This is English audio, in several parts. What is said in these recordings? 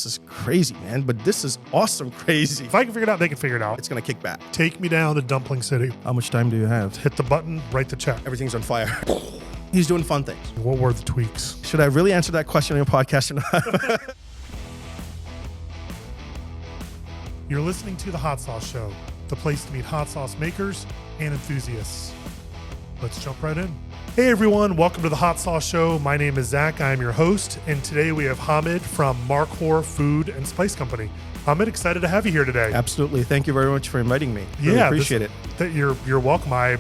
This is crazy, man, but this is awesome crazy. If I can figure it out, they can figure it out. It's going to kick back. Take me down to Dumpling City. How much time do you have? Hit the button, write the check. Everything's on fire. He's doing fun things. What were the tweaks? Should I really answer that question on your podcast or not? You're listening to The Hot Sauce Show, the place to meet hot sauce makers and enthusiasts. Let's jump right in. Hey everyone, welcome to The Hot Sauce Show. My name is Zach, I'm your host, and today we have Hamid from Markhor Food and Spice Company. Hamid, excited to have you here today. Absolutely. Thank you very much for inviting me. Really appreciate it. You're welcome. I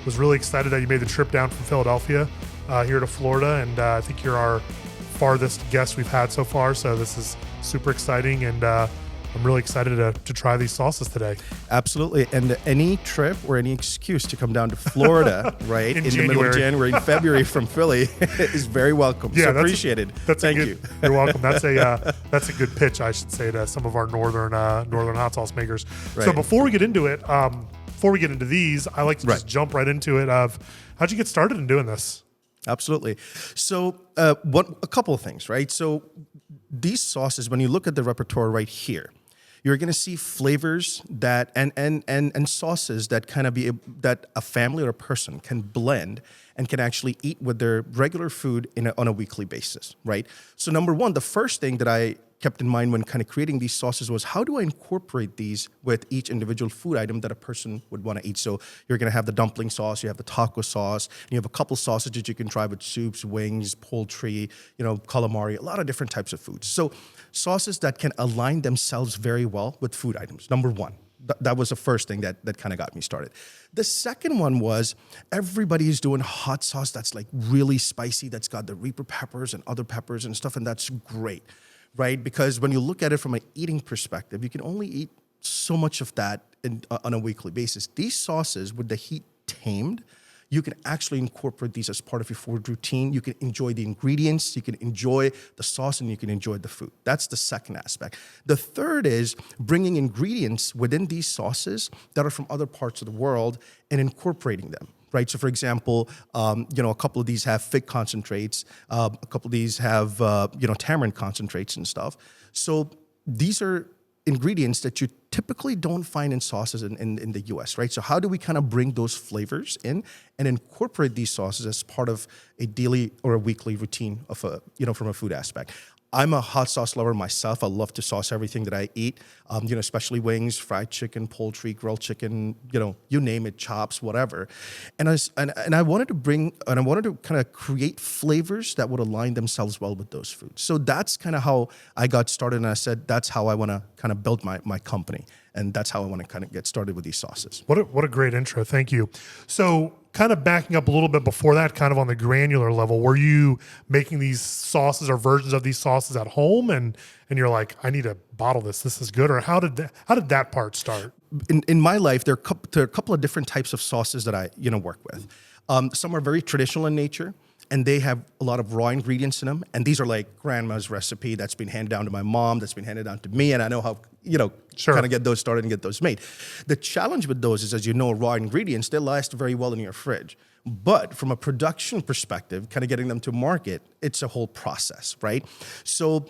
was really excited that you made the trip down from Philadelphia here to Florida, and I think you're our farthest guest we've had so far, so this is super exciting, and I'm really excited to try these sauces today. Absolutely. And any trip or any excuse to come down to Florida, right, in the middle of January and February from Philly is very welcome. Yeah, so appreciated. Thank you. You're welcome. That's a good pitch, I should say, to some of our northern hot sauce makers. Right. So before we get into it, before we get into these, I like to just jump right into it of how'd you get started in doing this? Absolutely. So a couple of things, right? So these sauces, when you look at the repertoire right here, you're going to see flavors that and sauces that kind of that a family or a person can blend and can actually eat with their regular food on a weekly basis, right? So number one, the first thing that I kept in mind when kind of creating these sauces was how do I incorporate these with each individual food item that a person would want to eat? So you're going to have the dumpling sauce, you have the taco sauce, and you have a couple sauces that you can try with soups, wings, poultry, calamari, a lot of different types of foods. So sauces that can align themselves very well with food items, number one. That was the first thing that kind of got me started. The second one was everybody is doing hot sauce that's like really spicy, that's got the Reaper peppers and other peppers and stuff, and that's great. Right? Because when you look at it from an eating perspective, you can only eat so much of that on a weekly basis. These sauces, with the heat tamed, you can actually incorporate these as part of your food routine. You can enjoy the ingredients, you can enjoy the sauce, and you can enjoy the food. That's the second aspect. The third is bringing ingredients within these sauces that are from other parts of the world and incorporating them. Right. So, for example, a couple of these have fig concentrates. A couple of these have, tamarind concentrates and stuff. So these are ingredients that you typically don't find in sauces in the U.S., right? So how do we kind of bring those flavors in and incorporate these sauces as part of a daily or a weekly routine of from a food aspect? I'm a hot sauce lover myself. I love to sauce everything that I eat, especially wings, fried chicken, poultry, grilled chicken, you name it, chops, whatever. And I wanted to kind of create flavors that would align themselves well with those foods. So that's kind of how I got started. And I said, that's how I want to kind of build my company. And that's how I want to kind of get started with these sauces. What a great intro. Thank you. So kind of backing up a little bit before that, kind of on the granular level, were you making these sauces or versions of these sauces at home and you're like, I need to bottle this. This is good. Or how did that part start? In my life, there are a couple of different types of sauces that I work with. Some are very traditional in nature, and they have a lot of raw ingredients in them. And these are like grandma's recipe that's been handed down to my mom, that's been handed down to me, and I know how, kind of get those started and get those made. The challenge with those is, as you know, raw ingredients, they last very well in your fridge. But from a production perspective, kind of getting them to market, it's a whole process, right? So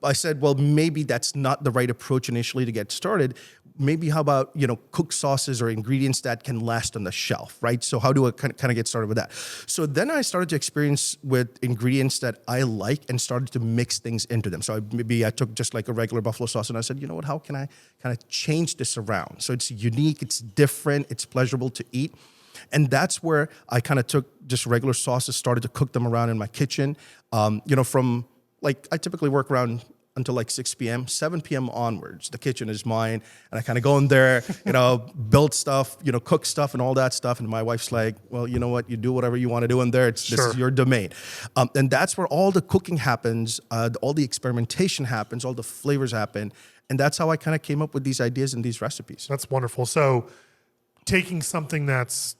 I said, well, maybe that's not the right approach initially to get started. Maybe how about, cooked sauces or ingredients that can last on the shelf, right? So how do I kind of get started with that? So then I started to experience with ingredients that I like and started to mix things into them. So I took just like a regular buffalo sauce and I said, you know what, how can I kind of change this around? So it's unique, it's different, it's pleasurable to eat. And that's where I kind of took just regular sauces, started to cook them around in my kitchen. From like, I typically work around until like 6 p.m., 7 p.m. onwards. The kitchen is mine. And I kind of go in there, build stuff, cook stuff and all that stuff. And my wife's like, well, you know what? You do whatever you want to do in there. This is your domain. And that's where all the cooking happens, all the experimentation happens, all the flavors happen. And that's how I kind of came up with these ideas and these recipes. That's wonderful. So taking something that's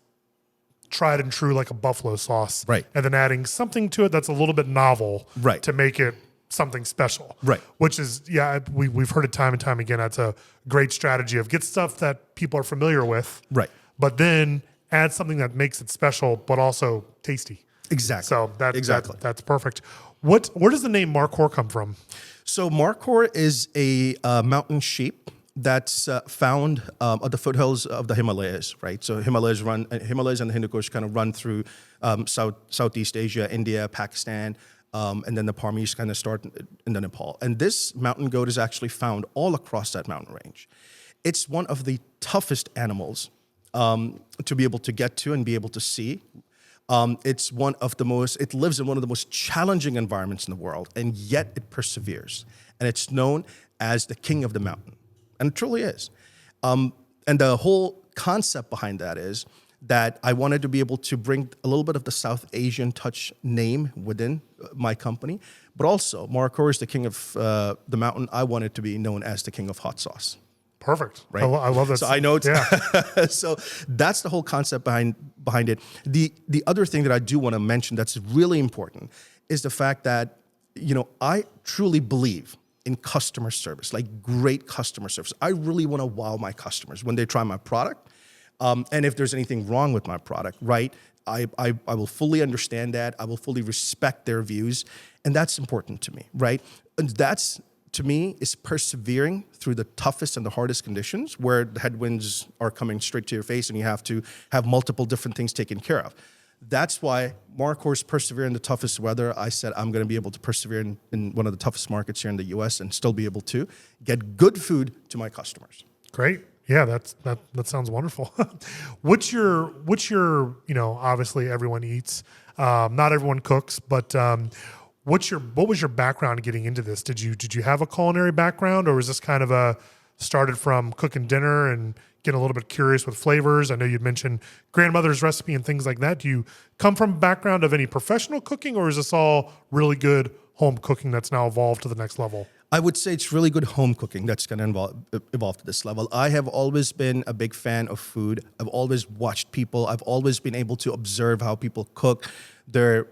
tried and true like a buffalo sauce, right, and then adding something to it that's a little bit novel, right, to make it something special, right? Which is, we've heard it time and time again. That's a great strategy of get stuff that people are familiar with, right, but then add something that makes it special, but also tasty. Exactly. So that's perfect. Where does the name Markhor come from? So Markhor is a mountain sheep that's found at the foothills of the Himalayas, right? So Himalayas and the Hindu Kush kind of run through Southeast Asia, India, Pakistan, and then the Parmis kind of start in the Nepal. And this mountain goat is actually found all across that mountain range. It's one of the toughest animals to be able to get to and be able to see. It lives in one of the most challenging environments in the world, and yet it perseveres. And it's known as the king of the mountain. And it truly is. And the whole concept behind that is that I wanted to be able to bring a little bit of the South Asian touch name within my company, but also Markhor is the king of the mountain. I wanted to be known as the king of hot sauce. Perfect. Right. I love that. So I know it's yeah. so that's the whole concept behind it. The other thing that I do want to mention that's really important is the fact that, I truly believe in customer service, like great customer service. I really want to wow my customers when they try my product. And if there's anything wrong with my product, right, I will fully understand that. I will fully respect their views. And that's important to me, right? And that's, to me, is persevering through the toughest and the hardest conditions where the headwinds are coming straight to your face and you have to have multiple different things taken care of. That's why Markhor's persevere in the toughest weather. I said I'm going to be able to persevere in one of the toughest markets here in the U.S. and still be able to get good food to my customers. Great. Yeah, that sounds wonderful. What's your obviously everyone eats. Not everyone cooks, but what was your background getting into this? Did you have a culinary background, or was this kind of started from cooking dinner and getting a little bit curious with flavors? I know you'd mentioned grandmother's recipe and things like that. Do you come from a background of any professional cooking, or is this all really good home cooking that's now evolved to the next level? I would say it's really good home cooking that's going to evolve to this level. I have always been a big fan of food. I've always watched people. I've always been able to observe how people cook. There,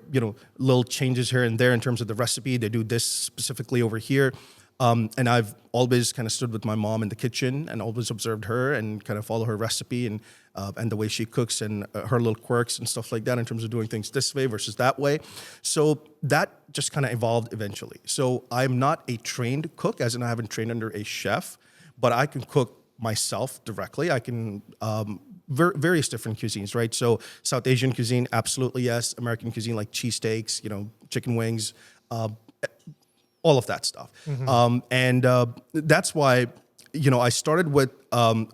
little changes here and there in terms of the recipe. They do this specifically over here. And I've always kind of stood with my mom in the kitchen and always observed her and kind of follow her recipe and the way she cooks and her little quirks and stuff like that in terms of doing things this way versus that way. So that just kind of evolved eventually. So I'm not a trained cook, as in I haven't trained under a chef, but I can cook myself directly. I can various different cuisines, right? So South Asian cuisine, absolutely yes. American cuisine like cheesesteaks, chicken wings, all of that stuff. Mm-hmm. And that's why, I started with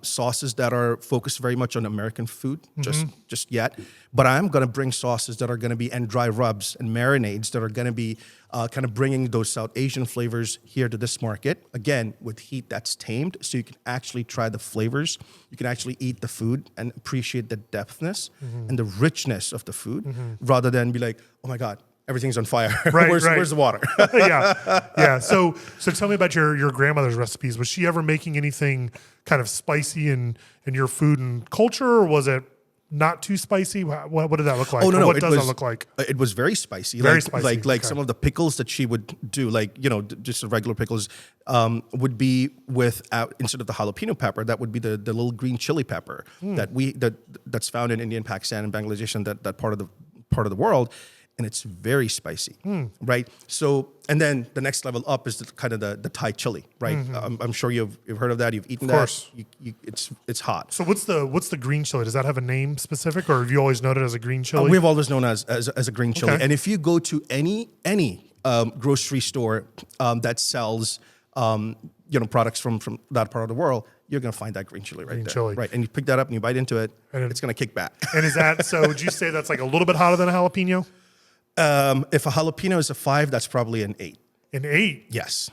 sauces that are focused very much on American food, just yet. But I'm going to bring sauces that are going to be, and dry rubs and marinades that are going to be kind of bringing those South Asian flavors here to this market, again, with heat that's tamed, so you can actually try the flavors. You can actually eat the food and appreciate the depthness and the richness of the food, rather than be like, oh my God, everything's on fire. Right, Where's the water? yeah. So tell me about your grandmother's recipes. Was she ever making anything kind of spicy in your food and culture, or was it not too spicy? What did that look like? Oh, no. What does that look like? It was very spicy. Very spicy. Like Okay. some of the pickles that she would do, just the regular pickles, would be instead of the jalapeno pepper, that would be the little green chili pepper that's found in India and Pakistan and Bangladesh and that part of the world. And it's very spicy, right? So, and then the next level up is the Thai chili, right? I'm sure you've heard of that. You've eaten that. Of course. It's hot. So what's the green chili? Does that have a name specific, or have you always known it as a green chili? We've always known as a green chili. Okay. And if you go to any grocery store that sells products from that part of the world, you're going to find that green chili right there. Chili. Right. And you pick that up and you bite into it, and it's going to kick back. And is that, so would you say that's like a little bit hotter than a jalapeno? If a jalapeno is a 5, that's probably an 8. An 8? Yes.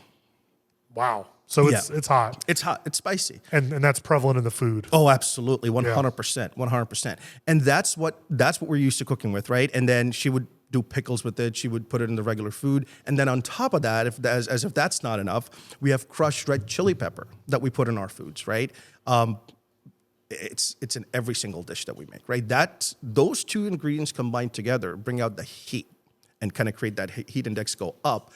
Wow. So it's hot. It's hot. It's spicy. And that's prevalent in the food. Oh, absolutely. 100%. 100%. And that's what we're used to cooking with, right? And then she would do pickles with it. She would put it in the regular food. And then on top of that, as if that's not enough, we have crushed red chili pepper that we put in our foods, right? It's in every single dish that we make, right? Those two ingredients combined together bring out the heat and kind of create that heat index go up.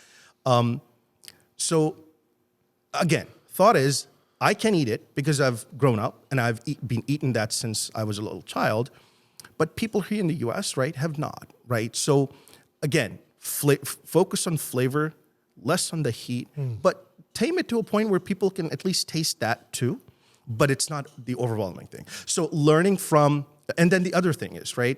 So again, thought is I can eat it because I've grown up and I've been eating that since I was a little child. But people here in the U.S., right, have not, right? So again, focus on flavor, less on the heat, but tame it to a point where people can at least taste that too, but it's not the overwhelming thing. So learning from, and then the other thing is, right?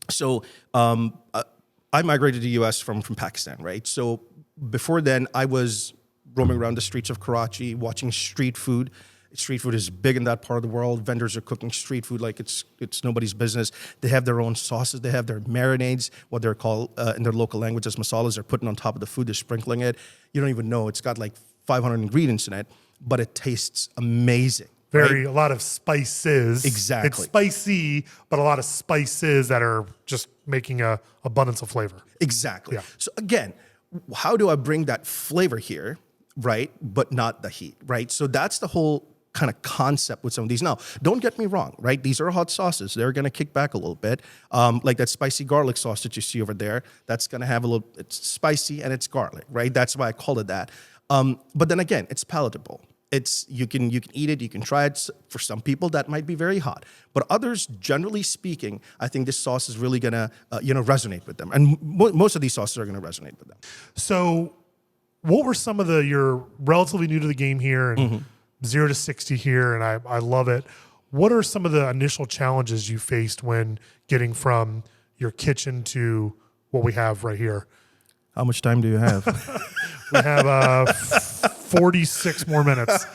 So I migrated to the US from Pakistan, right? So before then, I was roaming around the streets of Karachi, watching street food. Street food is big in that part of the world. Vendors are cooking street food like it's nobody's business. They have their own sauces. They have their marinades, what they're called in their local language as masalas. They're putting on top of the food. They're sprinkling it. You don't even know. It's got like 500 ingredients in it, but it tastes amazing. A lot of spices. Exactly. It's spicy, but a lot of spices that are just making a abundance of flavor. Exactly. Yeah. So again, how do I bring that flavor here, right? But not the heat, right? So that's the whole kind of concept with some of these. Now, don't get me wrong, right? These are hot sauces. They're going to kick back a little bit. Like that spicy garlic sauce that you see over there, that's going to have it's spicy and it's garlic, right? That's why I call it that. But then again, it's palatable. You can eat it, you can try it. For some people, that might be very hot. But others, generally speaking, I think this sauce is really going to resonate with them. And most of these sauces are going to resonate with them. So what were some of you're relatively new to the game here and 0 to 60 here, and I love it. What are some of the initial challenges you faced when getting from your kitchen to what we have right here? How much time do you have? We have 46 more minutes.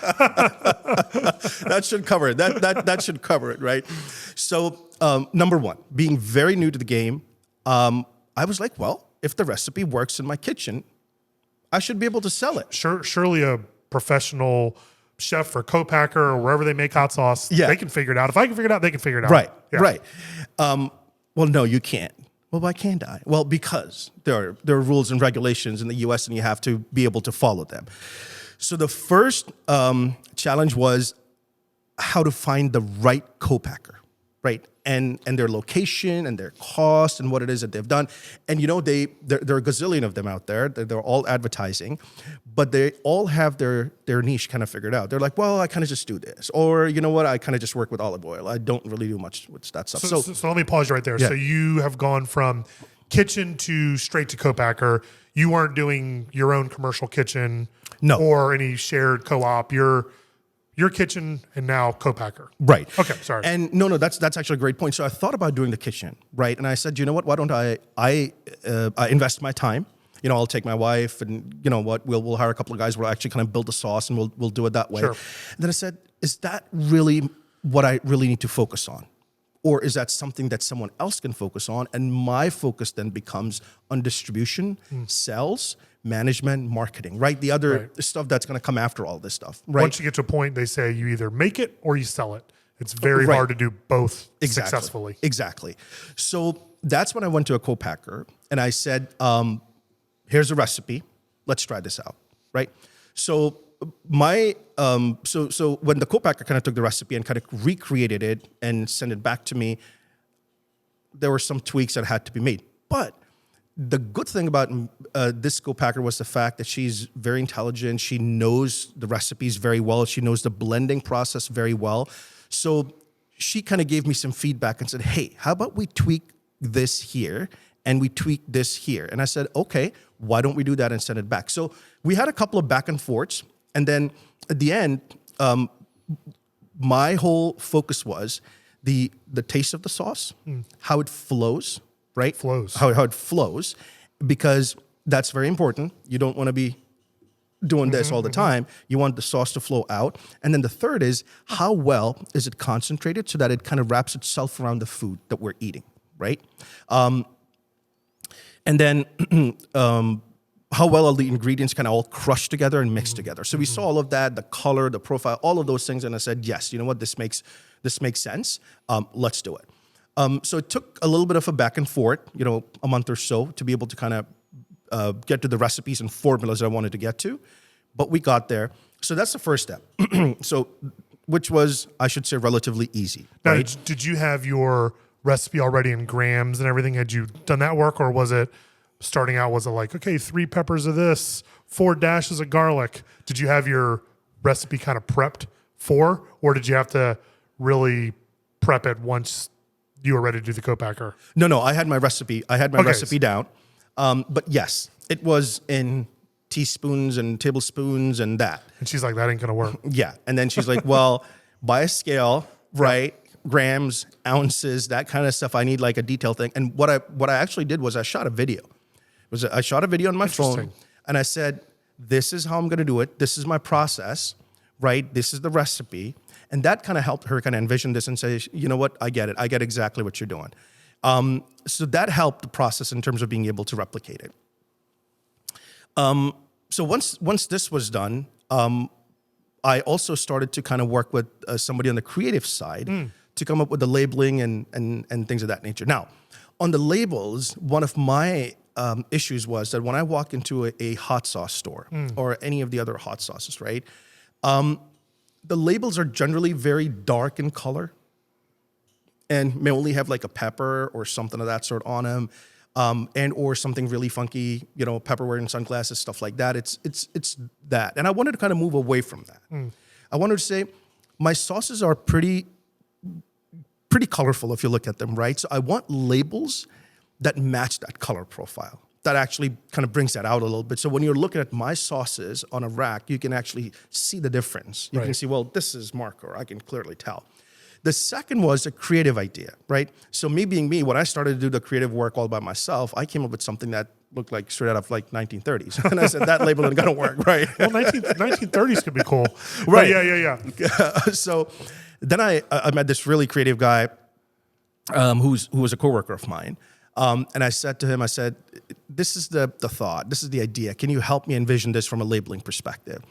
That should cover it. That should cover it, right? So, number one, being very new to the game, I was like, well, if the recipe works in my kitchen, I should be able to sell it. Surely a professional chef or co-packer or wherever they make hot sauce, they can figure it out. If I can figure it out, they can figure it out. Right, Yeah. right. Well, no, you can't. Well, why can't I? Well, because there are rules and regulations in the U.S. and you have to be able to follow them. So the first challenge was how to find the right co-packer, right? And their location and their cost and what it is that they've done. And there are a gazillion of them out there. They're all advertising, but they all have their niche kind of figured out. They're like, well, I kind of just do this. Or you know what? I kind of just work with olive oil. I don't really do much with that stuff. So let me pause you right there. Yeah. So you have gone from kitchen to straight to co-packer. You weren't doing your own commercial kitchen or any shared co-op. Your kitchen and now co-packer. Right. Okay, sorry. And no, that's actually a great point. So I thought about doing the kitchen, right? And I said, you know what? Why don't I invest my time? I'll take my wife, and you know what? We'll hire a couple of guys. We'll actually kind of build the sauce, and we'll do it that way. Sure. And then I said, is that really what I really need to focus on? Or is that something that someone else can focus on? And my focus then becomes on distribution, sales, management, marketing, right? The other stuff that's going to come after all this stuff, right? Once you get to a point, they say you either make it or you sell it. It's very hard to do both successfully. Exactly. So that's when I went to a co-packer and I said, here's a recipe. Let's try this out, right? So so when the co-packer kind of took the recipe and kind of recreated it and sent it back to me, there were some tweaks that had to be made. But the good thing about this co-packer was the fact that she's very intelligent. She knows the recipes very well. She knows the blending process very well. So she kind of gave me some feedback and said, hey, how about we tweak this here and we tweak this here? And I said, okay, why don't we do that and send it back? So we had a couple of back and forths. And then at the end, my whole focus was the taste of the sauce, how it flows, right? How it flows, because that's very important. You don't want to be doing this all the time. You want the sauce to flow out. And then the third is how well is it concentrated so that it kind of wraps itself around the food that we're eating, right? And then how well are the ingredients kind of all crushed together and mixed together. So we saw all of that, the color, the profile, all of those things. And I said, yes, you know what, this makes sense. Let's do it. So it took a little bit of a back and forth, a month or so to be able to kind of get to the recipes and formulas that I wanted to get to. But we got there. So that's the first step. Which was, I should say, relatively easy. Now, right? did you have your recipe already in grams and everything? Had you done that work, or was it starting out, was it like, okay, 3 peppers of this, 4 dashes of garlic? Did you have your recipe kind of prepped for, or did you have to really prep it once you were ready to do the co-packer? No, I had my recipe. I had my recipe down. But yes, it was in teaspoons and tablespoons and that. And she's like, that ain't going to work. Yeah. And then she's like, well, buy a scale, right? Grams, ounces, that kind of stuff. I need like a detailed thing. And what I actually did was I shot a video. I shot a video on my phone and I said, this is how I'm going to do it. This is my process, right? This is the recipe. And that kind of helped her kind of envision this and say, you know what? I get it. I get exactly what you're doing. So that helped the process in terms of being able to replicate it. So once this was done, I also started to kind of work with somebody on the creative side to come up with the labeling and things of that nature. Now, on the labels, one of my issues was that when I walk into a hot sauce store or any of the other hot sauces, right, the labels are generally very dark in color and may only have like a pepper or something of that sort on them, and or something really funky, you know, pepper wearing sunglasses, stuff like that. It's that. And I wanted to kind of move away from that. I wanted to say my sauces are pretty colorful if you look at them, right? So I want labels that match that color profile. That actually kind of brings that out a little bit. So when you're looking at my sauces on a rack, you can actually see the difference. You can see, well, this is Markhor. I can clearly tell. The second was a creative idea, right? So me being me, when I started to do the creative work all by myself, I came up with something that looked like straight out of like 1930s. And I said, that label ain't gonna work, right? Well, 1930s could be cool. Right. But yeah. So then I met this really creative guy who was a coworker of mine. And I said to him, I said, this is the thought, this is the idea. Can you help me envision this from a labeling perspective?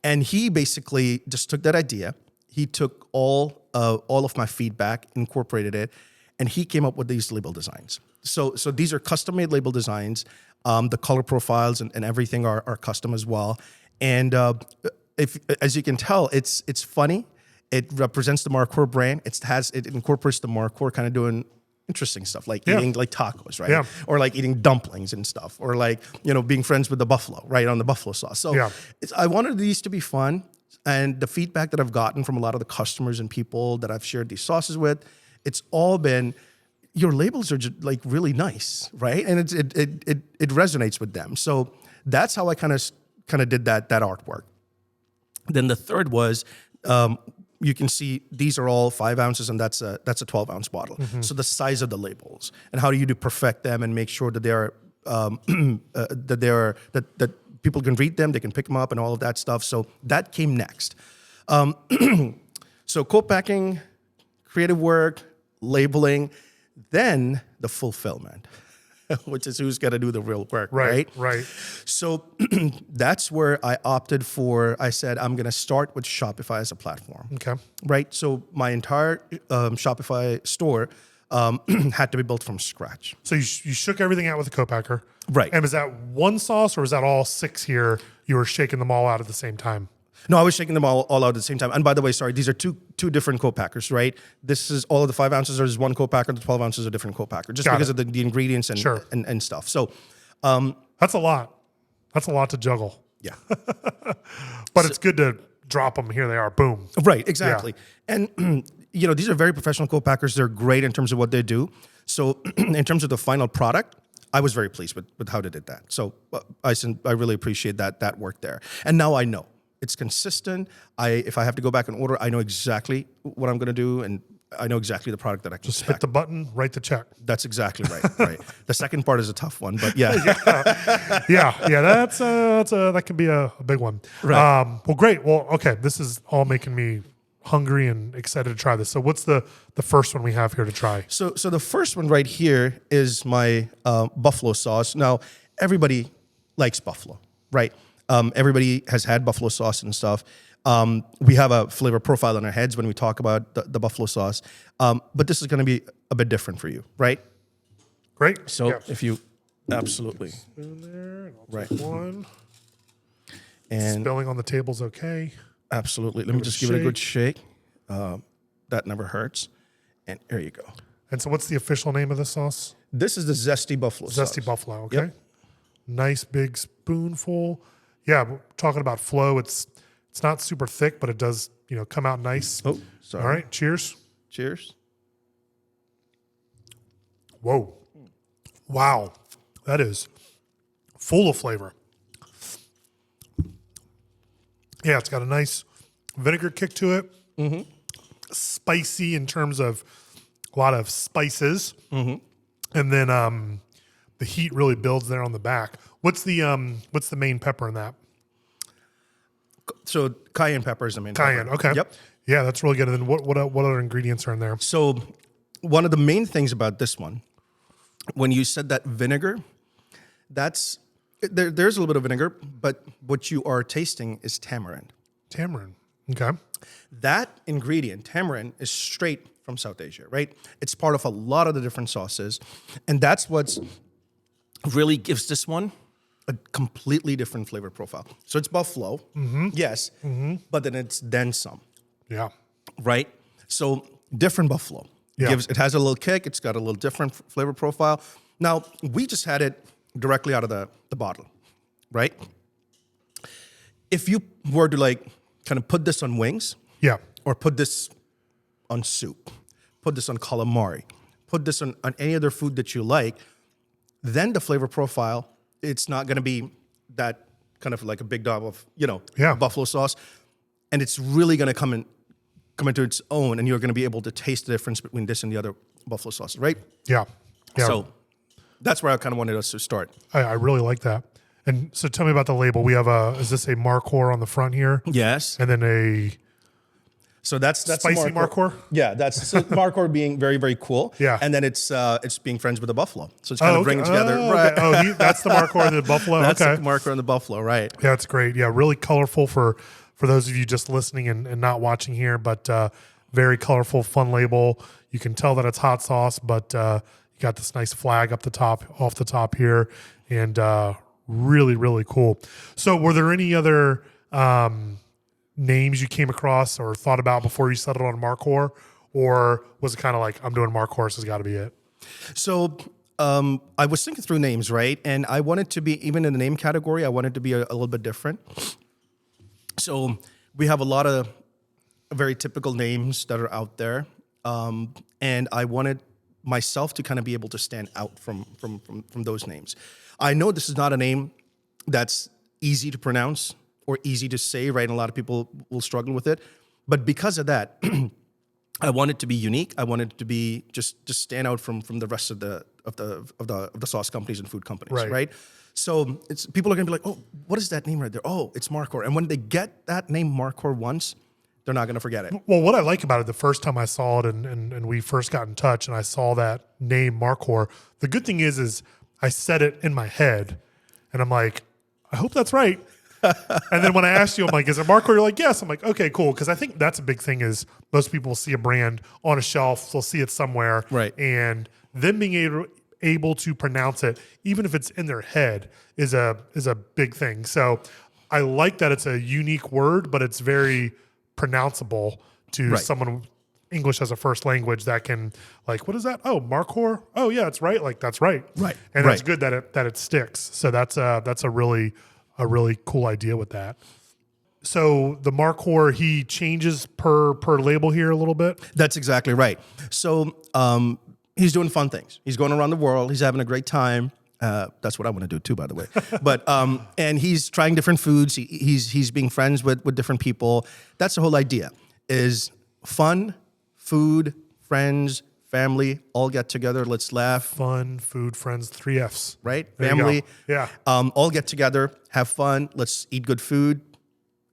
And he basically just took that idea. He took all of my feedback, incorporated it, and he came up with these label designs. So these are custom-made label designs. The color profiles and everything are custom as well. And as you can tell, it's funny. It represents the Markhor brand. It incorporates the Markhor kind of doing interesting stuff, like eating like tacos, right? Yeah. Or like eating dumplings and stuff, or like, you know, being friends with the buffalo, right, on the buffalo sauce. So I wanted these to be fun. And the feedback that I've gotten from a lot of the customers and people that I've shared these sauces with, it's all been, your labels are just like really nice, right? And it resonates with them. So that's how I kind of did that artwork. Then the third was, you can see these are all 5 ounces, and that's a 12-ounce bottle. So the size of the labels and how do you perfect them and make sure that they're that people can read them, they can pick them up, and all of that stuff. So that came next. So co-packing, creative work, labeling, then the fulfillment, which is who's got to do the real work, right? Right. So that's where I opted for, I said, I'm going to start with Shopify as a platform. Okay. Right? So my entire Shopify store had to be built from scratch. So you shook everything out with a co-packer. Right. And was that one sauce or was that all 6 here? You were shaking them all out at the same time? No, I was shaking them all out at the same time. And by the way, sorry, these are two different co-packers, right? This is all of the 5 ounces are one co-packer, the 12 ounces are a different co-packer, just because of the ingredients and stuff. So that's a lot. That's a lot to juggle. Yeah. But it's good to drop them. Here they are. Boom. Right, exactly. Yeah. And you know, these are very professional co-packers. They're great in terms of what they do. So in terms of the final product, I was very pleased with how they did that. So I really appreciate that work there. And now I know. It's consistent. If I have to go back and order, I know exactly what I'm going to do, and I know exactly the product that I can just hit the button, write the check. That's exactly right. Right. The second part is a tough one, but yeah. That can be a big one. Right. Well, great. Well, okay. This is all making me hungry and excited to try this. So what's the first one we have here to try? So the first one right here is my buffalo sauce. Now, everybody likes buffalo, right? Everybody has had buffalo sauce and stuff. We have a flavor profile in our heads when we talk about the buffalo sauce. But this is going to be a bit different for you, right? Great. So if you absolutely in there, and I'll right take one. And spilling on the table's okay. Absolutely. Let me just give it a good shake. That never hurts. And there you go. And so what's the official name of the sauce? This is the Zesty Buffalo sauce. Zesty Buffalo, okay. Yep. Nice big spoonful. Yeah, we're talking about flow. It's not super thick, but it does, come out nice. Oh, sorry. All right, cheers. Cheers. Whoa. Wow. That is full of flavor. Yeah, it's got a nice vinegar kick to it. Spicy in terms of a lot of spices. And then the heat really builds there on the back. What's the main pepper in that? So cayenne pepper is the main Cayenne, pepper. okay. Yep. Yeah, that's really good. And then what other ingredients are in there? So one of the main things about this one, when you said that vinegar, there's a little bit of vinegar, but what you are tasting is tamarind. Tamarind. Okay. That ingredient, tamarind, is straight from South Asia, right? It's part of a lot of the different sauces. And that's what's really gives this one a completely different flavor profile. So it's buffalo, yes, but then it's then some, Yeah. right? So different buffalo. Yeah. It has a little kick. It's got a little different flavor profile. Now, we just had it directly out of the bottle, right? If you were to like kind of put this on wings, Yeah. or put this on soup, put this on calamari, put this on any other food that you like, then the flavor profile, it's not going to be that kind of like a big dob of, buffalo sauce. And it's really going to come into its own, and you're going to be able to taste the difference between this and the other buffalo sauces, right? Yeah. Yeah. So that's where I kind of wanted us to start. I really like that. And so tell me about the label. We have is this a Markhor on the front here? Yes. And then a So that's spicy Markhor? Yeah, that's so Markhor being very, very cool. Yeah. And then it's being friends with the buffalo. So it's kind of bringing together. Oh, Right. okay. That's the Markhor and the buffalo. That's okay. the Markhor and the buffalo, right? Yeah, it's great. Yeah, really colorful for those of you just listening and not watching here, but very colorful, fun label. You can tell that it's hot sauce, but you got this nice flag off the top here, and really, really cool. So were there any other names you came across or thought about before you settled on Markhor, or was it kind of like, I'm doing Markhor, so it's got to be it? So I was thinking through names, right? And I wanted to be, even in the name category, I wanted to be a little bit different. So we have a lot of very typical names that are out there. And I wanted myself to kind of be able to stand out from those names. I know this is not a name that's easy to pronounce or easy to say, right? And a lot of people will struggle with it. But because of that, I wanted to be unique. I wanted to be just stand out from the rest of the sauce companies and food companies, right? So people are gonna be like, oh, what is that name right there? Oh, it's Markhor. And when they get that name Markhor once, they're not gonna forget it. Well, what I like about it, the first time I saw it and we first got in touch and I saw that name Markhor, the good thing is I said it in my head and I'm like, I hope that's right. And then when I asked you, I'm like, is it Markhor? You're like, yes. I'm like, okay, cool. Because I think that's a big thing is most people see a brand on a shelf, they'll see it somewhere. Right. And them being able to pronounce it, even if it's in their head, is a big thing. So I like that it's a unique word, but it's very pronounceable to someone English as a first language that can like, what is that? Oh, Markhor. Oh yeah, it's right. Like that's right. Right. And that's good that it sticks. So that's a really cool idea with that. So the Markhor, he changes per label here a little bit. That's exactly right. So he's doing fun things. He's going around the world. He's having a great time. That's what I want to do too, by the way. But and he's trying different foods. He's being friends with different people. That's the whole idea. Is fun, food, friends, family, all get together. Let's laugh. Fun, food, friends, 3 Fs. Right? There Family. Yeah. All get together, have fun. Let's eat good food,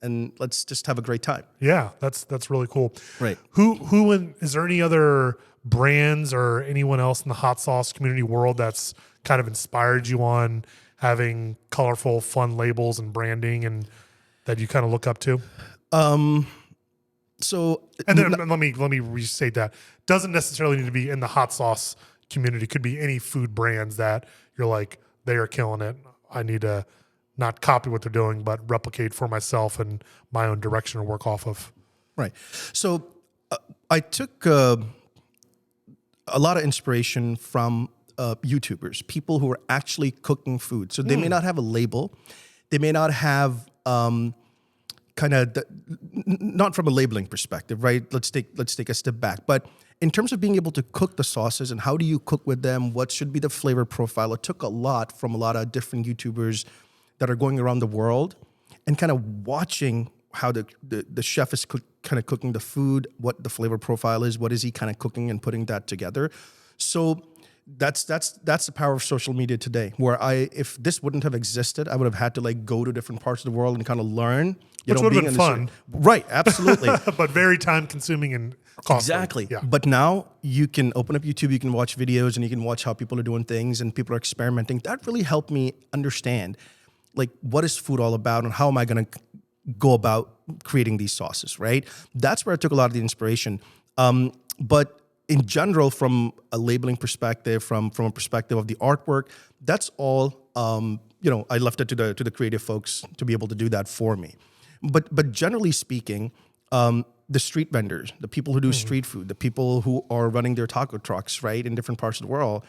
and let's just have a great time. Yeah, that's really cool. Right. Is there any other brands or anyone else in the hot sauce community world that's kind of inspired you on having colorful, fun labels and branding and that you kind of look up to? So, and then let me restate that. Doesn't necessarily need to be in the hot sauce community. Could be any food brands that you're like, they are killing it. I need to not copy what they're doing, but replicate for myself and my own direction to work off of. Right. So I took a lot of inspiration from YouTubers, people who are actually cooking food. So they may not have a label. They may not have not from a labeling perspective, right? Let's take a step back. But in terms of being able to cook the sauces and how do you cook with them, what should be the flavor profile, it took a lot from a lot of different YouTubers that are going around the world and kind of watching how the chef is kind of cooking the food, what the flavor profile is, what is he kind of cooking and putting that together. So that's the power of social media today, where if this wouldn't have existed, I would have had to like go to different parts of the world and kind of learn. Which would have been fun. Right, absolutely. But very time consuming and costly. Exactly. Yeah. But now you can open up YouTube, you can watch videos, and you can watch how people are doing things and people are experimenting. That really helped me understand like what is food all about and how am I going to go about creating these sauces, right? That's where I took a lot of the inspiration. But in general, from a labeling perspective, from a perspective of the artwork, that's all, I left it to the creative folks to be able to do that for me. But generally speaking, the street vendors, the people who do street food, the people who are running their taco trucks, right, in different parts of the world,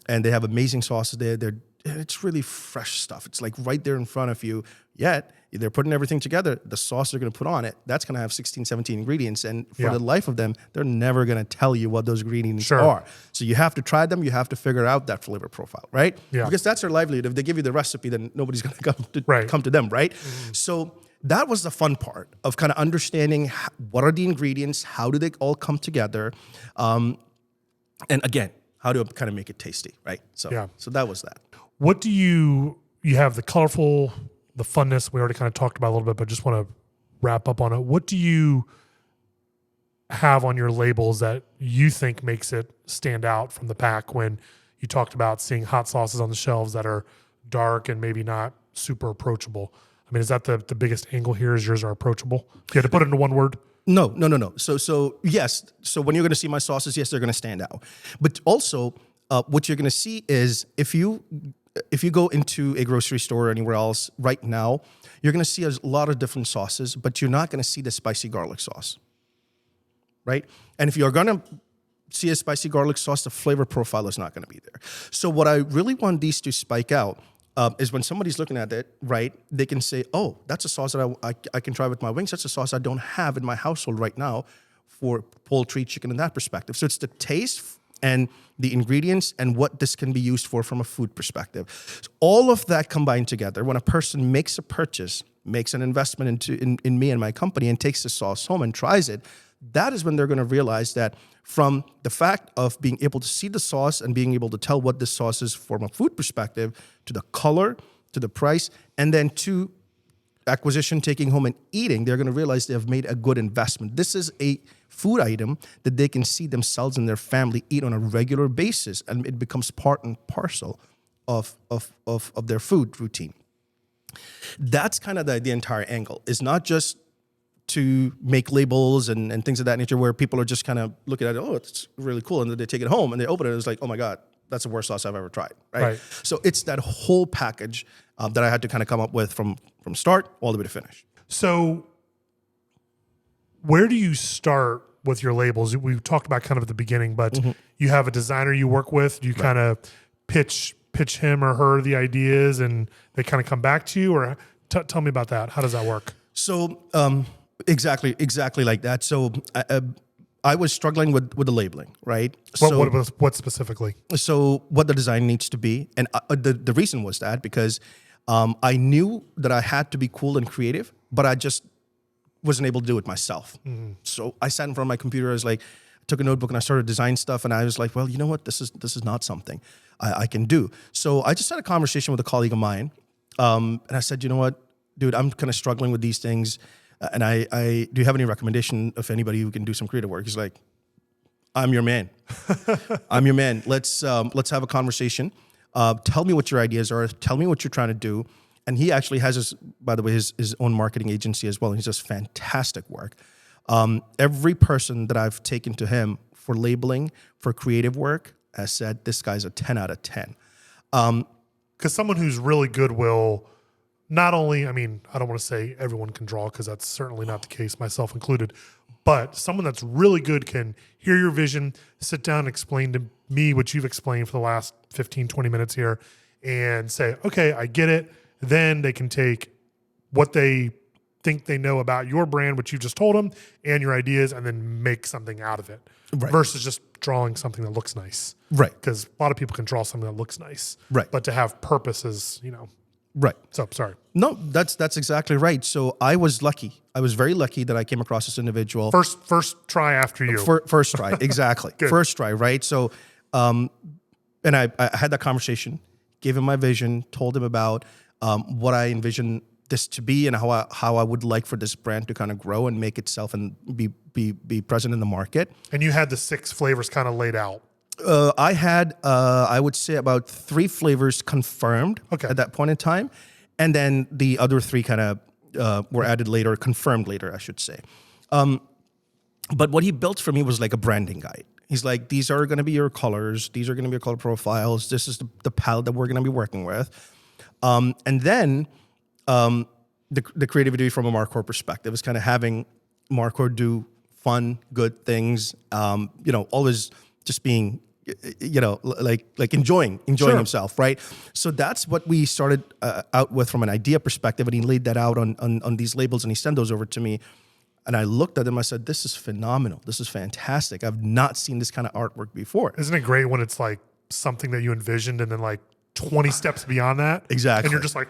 and they have amazing sauces there. It's really fresh stuff. It's like right there in front of you. Yet they're putting everything together. The sauce they're going to put on it, that's going to have 16, 17 ingredients. And for the life of them, they're never going to tell you what those ingredients are. So you have to try them. You have to figure out that flavor profile, right? Yeah. Because that's their livelihood. If they give you the recipe, then nobody's going to come to them, right? Mm-hmm. So that was the fun part of kind of understanding what are the ingredients, how do they all come together, and again, how to kind of make it tasty, right? So that was that. What do you have the colorful, the funness, we already kind of talked about a little bit, but just want to wrap up on it. What do you have on your labels that you think makes it stand out from the pack when you talked about seeing hot sauces on the shelves that are dark and maybe not super approachable? I mean, is that the biggest angle here? Is yours are approachable? If you had to put it into one word? No. So yes. So when you're going to see my sauces, yes, they're going to stand out. But also, what you're going to see is if you go into a grocery store or anywhere else right now, you're going to see a lot of different sauces, but you're not going to see the spicy garlic sauce, right? And if you're going to see a spicy garlic sauce, the flavor profile is not going to be there. So what I really want these to spike out is when somebody's looking at it, right, they can say, oh, that's a sauce that I can try with my wings. That's a sauce I don't have in my household right now for poultry, chicken, in that perspective. So it's the taste and the ingredients and what this can be used for from a food perspective. So all of that combined together, when a person makes a purchase, makes an investment in me and my company and takes the sauce home and tries it, that is when they're going to realize that from the fact of being able to see the sauce and being able to tell what this sauce is from a food perspective, to the color, to the price, and then to acquisition, taking home and eating, they're going to realize they have made a good investment. This is a food item that they can see themselves and their family eat on a regular basis, and it becomes part and parcel of their food routine. That's kind of the entire angle. It's not just to make labels and things of that nature where people are just kind of looking at it, oh, it's really cool, and then they take it home and they open it and it's like, oh my God, that's the worst sauce I've ever tried, right? So it's that whole package that I had to kind of come up with from start all the way to finish. So where do you start with your labels? We talked about kind of at the beginning, but you have a designer you work with. Do you kind of pitch him or her the ideas and they kind of come back to you? Or tell me about that. How does that work? So exactly like that. So I was struggling with the labeling, right? What specifically? So what the design needs to be. And the reason was that because I knew that I had to be cool and creative, but I just wasn't able to do it myself. So I sat in front of my computer. I was like, took a notebook and I started design stuff. And I was like, well, you know what? This is not something I can do. So I just had a conversation with a colleague of mine. And I said, you know what, dude, I'm kind of struggling with these things. And I do you have any recommendation of anybody who can do some creative work? He's like, I'm your man. I'm your man. Let's have a conversation. Tell me what your ideas are. Tell me what you're trying to do. And he actually has by the way, his own marketing agency as well. And he does fantastic work. Every person that I've taken to him for labeling, for creative work, has said, this guy's a 10 out of 10. Because someone who's really good will not only, I mean, I don't want to say everyone can draw because that's certainly not the case, myself included, but someone that's really good can hear your vision, sit down and explain to me what you've explained for the last 15, 20 minutes here and say, okay, I get it. Then they can take what they think they know about your brand, which you just told them, and your ideas, and then make something out of it. Right. Versus just drawing something that looks nice. Right. Because a lot of people can draw something that looks nice. Right. But to have purpose is, Right. So sorry. No, that's exactly right. So I was lucky. I was very lucky that I came across this individual. First try after you. First try, exactly. First try, right? So, and I had that conversation, gave him my vision, told him about what I envision this to be and how I would like for this brand to kind of grow and make itself and be present in the market. And you had the 6 flavors kind of laid out. I had, I would say, about 3 flavors confirmed at that point in time. And then the other 3 kind of were added later, confirmed later, I should say. But what he built for me was like a branding guide. He's like, these are going to be your colors. These are going to be your color profiles. This is the palette that we're going to be working with. And then the creativity from a Markhor perspective is kind of having Markhor do fun, good things, always just being, like enjoying himself, right? So that's what we started out with from an idea perspective, and he laid that out on these labels, and he sent those over to me, and I looked at them. I said, "This is phenomenal. This is fantastic. I've not seen this kind of artwork before." Isn't it great when it's like something that you envisioned, and then like 20 steps beyond that, exactly, and you're just like.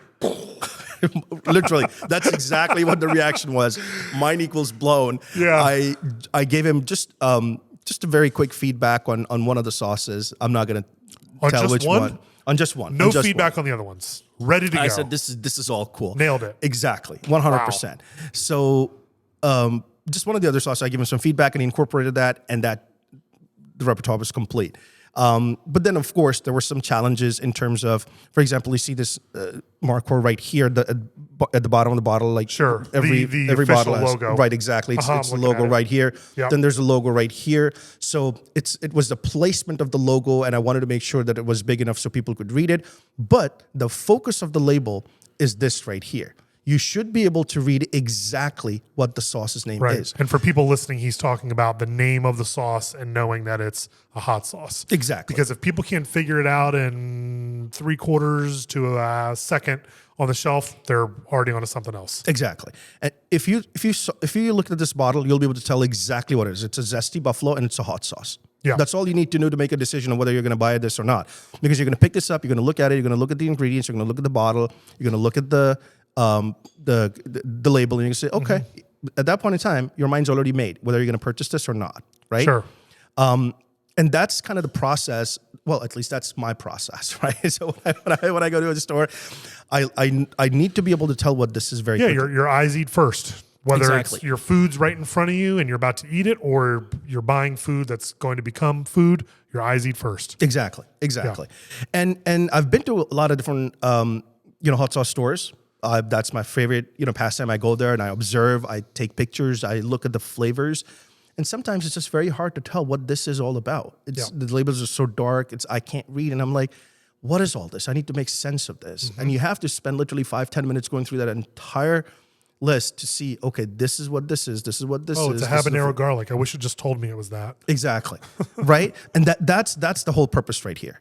Literally, that's exactly what the reaction was. Mine equals blown. Yeah, I gave him just a very quick feedback on one of the sauces. I'm not going to tell which one. On just one. No feedback on the other ones. Ready to go. I said this is all cool. Nailed it. Exactly, 100%. So just one of the other sauces, I gave him some feedback, and he incorporated that, and that the repertoire was complete. But then, of course, there were some challenges in terms of, for example, you see this Markhor right here at the bottom of the bottle. Like every bottle has, logo. Right, exactly. It's the logo right here. Yep. Then there's a logo right here. So it was the placement of the logo, and I wanted to make sure that it was big enough so people could read it. But the focus of the label is this right here. You should be able to read exactly what the sauce's name is. And for people listening, he's talking about the name of the sauce and knowing that it's a hot sauce. Exactly. Because if people can't figure it out in 3/4 to a second on the shelf, they're already onto something else. Exactly. And if you look at this bottle, you'll be able to tell exactly what it is. It's a Zesty Buffalo, and it's a hot sauce. Yeah. That's all you need to know to make a decision on whether you're going to buy this or not. Because you're going to pick this up, you're going to look at it, you're going to look at the ingredients, you're going to look at the bottle, you're going to look at the label, and you can say, okay, at that point in time, your mind's already made whether you're going to purchase this or not, right? Sure. And that's kind of the process. Well, at least that's my process, right? So when I go to a store, I need to be able to tell what this is very quickly. Your eyes eat first. Whether it's your food's right in front of you and you're about to eat it, or you're buying food that's going to become food, your eyes eat first. Exactly. Yeah. And I've been to a lot of different hot sauce stores. That's my favorite pastime. I go there and I observe, I take pictures, I look at the flavors, and sometimes it's just very hard to tell what this is all about. The labels are so dark, I can't read, and I'm like, what is all this? I need to make sense of this. Mm-hmm. And you have to spend literally 5-10 minutes going through that entire list to see, okay, this is what this is. This is what this is. Oh, it's a habanero garlic. I wish it just told me it was that. Exactly. Right? And that's the whole purpose right here.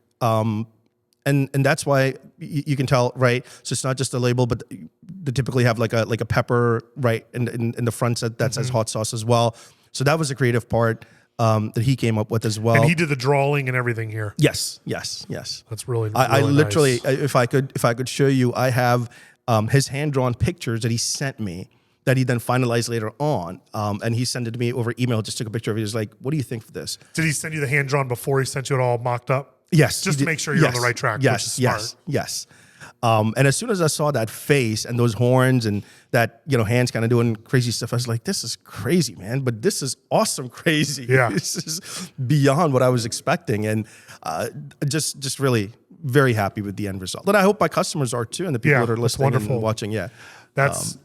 And that's why you can tell, right? So it's not just a label, but they typically have like a pepper, right, in the front that says hot sauce as well. So that was a creative part that he came up with as well. And he did the drawing and everything here. Yes. That's really I literally, nice. if I could show you, I have his hand-drawn pictures that he sent me that he then finalized later on. And he sent it to me over email, just took a picture of it. He was like, what do you think for this? Did he send you the hand-drawn before he sent you it all mocked up? Yes. Just to make sure you're on the right track, which is smart. Yes. And as soon as I saw that face and those horns and that, hands kind of doing crazy stuff, I was like, this is crazy, man. But this is awesome crazy. Yeah. This is beyond what I was expecting. And just really very happy with the end result. And I hope my customers are too, and the people that are listening and watching. Yeah. That's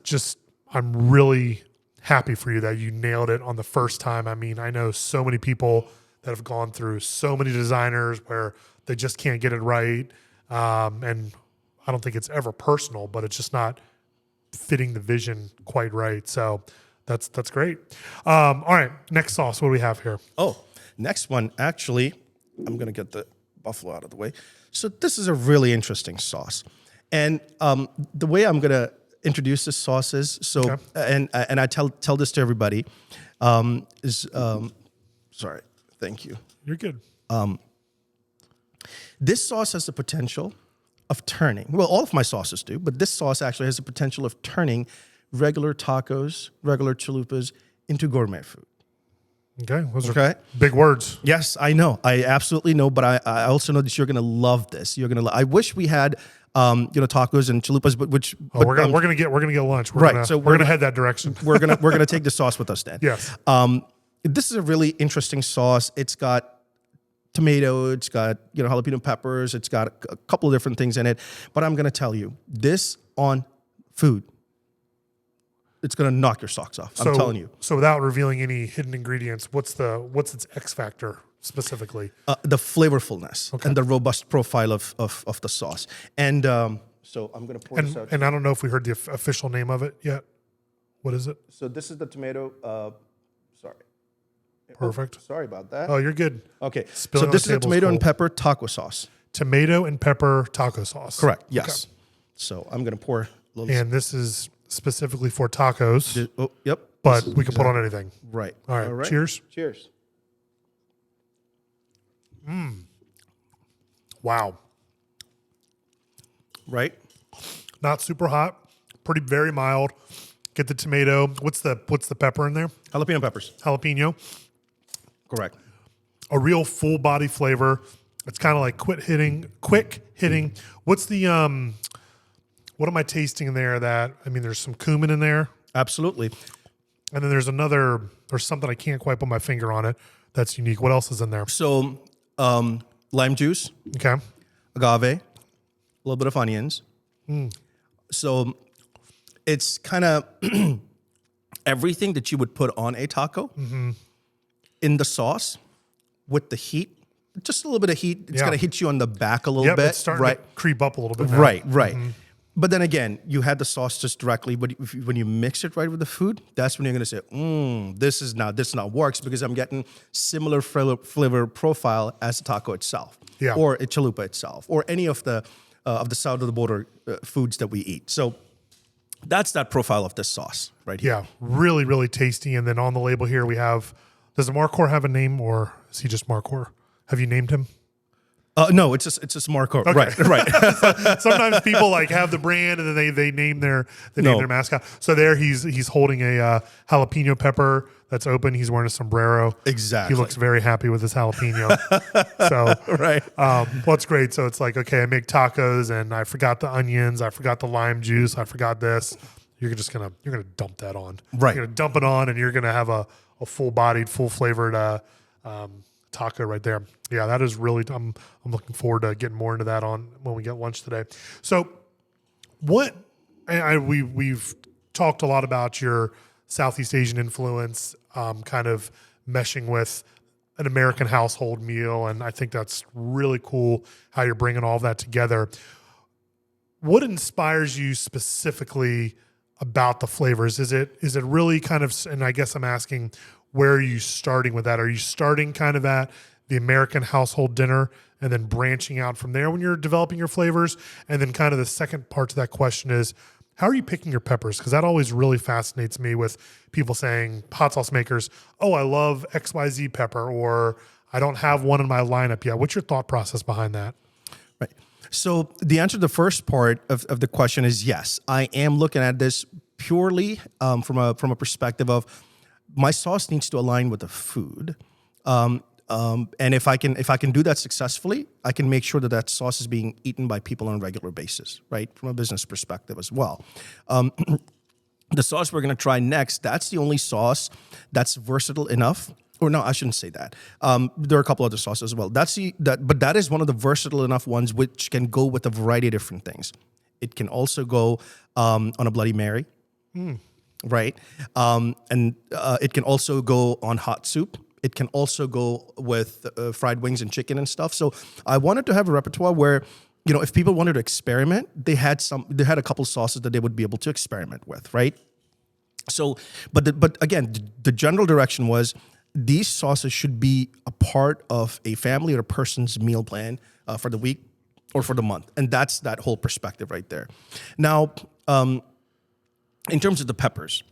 I'm really happy for you that you nailed it on the first time. I mean, I know so many people that have gone through so many designers where they just can't get it right. And I don't think it's ever personal, but it's just not fitting the vision quite right. So that's great. All right, next sauce. What do we have here? Oh, next one. Actually, I'm going to get the buffalo out of the way. So this is a really interesting sauce. And the way I'm going to introduce this sauce is, and I tell this to everybody, sorry. Thank you. You're good. This sauce has the potential of turning. Well, all of my sauces do, but this sauce actually has the potential of turning regular tacos, regular chalupas into gourmet food. Okay, those Okay. are big words. Yes, I know. I absolutely know, but I also know that you're going to love this. You're going to. I wish we had, tacos and chalupas, but We're gonna get lunch. We're gonna head that direction. we're gonna take the sauce with us then. Yes. This is a really interesting sauce. It's got tomato, it's got jalapeno peppers, it's got a couple of different things in it. But I'm gonna tell you, this on food, it's gonna knock your socks off. I'm telling you. So without revealing any hidden ingredients, what's its X factor specifically? The flavorfulness and the robust profile of the sauce. And so I'm gonna pour this out. And I don't know if we heard the official name of it yet. What is it? So this is the tomato. Sorry. Perfect. Oh, sorry about that. Oh, you're good. Okay. Spilling So this on the is a table tomato is and cool. pepper taco sauce. Tomato and pepper taco sauce. Correct. Yes. So I'm gonna pour a little. And this is specifically for tacos, Oh, yep. but we can put on anything. Right. All right. Cheers. Cheers. Wow. Right. Not super hot. Very mild. Get the tomato. What's the pepper in there? Jalapeno peppers. Jalapeno. Correct. A real full body flavor. It's kind of like quick hitting. What's the what am I tasting in there there's some cumin in there. Absolutely. And then there's something I can't quite put my finger on it that's unique. What else is in there? So lime juice, Okay. agave, a little bit of onions. So it's kind of everything that you would put on a taco in the sauce with the heat. Just a little bit of heat. It's going to hit you on the back a little bit. It's starting to creep up a little bit now. Right. But then again, you had the sauce just directly, but when you mix it right with the food, that's when you're going to say, this not works because I'm getting similar flavor profile as the taco itself, or a chalupa itself, or any of the south of the border foods that we eat. So that's that profile of this sauce right here. Yeah, really, really tasty. And then on the label here we have, does the Markhor have a name or is he just Markhor? Have you named him? No, it's just Markhor. Okay. Right. Sometimes people have the brand and then they name their mascot. So there he's holding a jalapeno pepper that's open. He's wearing a sombrero. Exactly. He looks very happy with his jalapeno. So Right. What's great? So it's like, okay, I make tacos and I forgot the onions, I forgot the lime juice, I forgot this. You're gonna dump that on. Right. You're gonna dump it on and you're gonna have a full bodied, full flavored taco right there. Yeah, that is really. I'm looking forward to getting more into that when we get lunch today. So, we've talked a lot about your Southeast Asian influence, kind of meshing with an American household meal, and I think that's really cool how you're bringing all of that together. What inspires you specifically about the flavors? Is it really kind of? And I guess I'm asking, where are you starting with that? Are you starting kind of at the American household dinner and then branching out from there when you're developing your flavors? And then kind of the second part to that question is, how are you picking your peppers? Because that always really fascinates me with people saying, hot sauce makers, oh, I love XYZ pepper, or I don't have one in my lineup yet. What's your thought process behind that? Right. So the answer to the first part of the question is yes. I am looking at this purely from a perspective of my sauce needs to align with the food. And if I can do that successfully, I can make sure that sauce is being eaten by people on a regular basis, right? From a business perspective as well. The sauce we're going to try next, that's the only sauce that's versatile enough. Or no, I shouldn't say that. There are a couple other sauces as well. But that is one of the versatile enough ones which can go with a variety of different things. It can also go on a Bloody Mary, right? And it can also go on hot soup. It can also go with fried wings and chicken and stuff. So I wanted to have a repertoire where, if people wanted to experiment, they had a couple sauces that they would be able to experiment with, right? So, but again, the general direction was these sauces should be a part of a family or a person's meal plan for the week or for the month, and that's that whole perspective right there. Now, in terms of the peppers.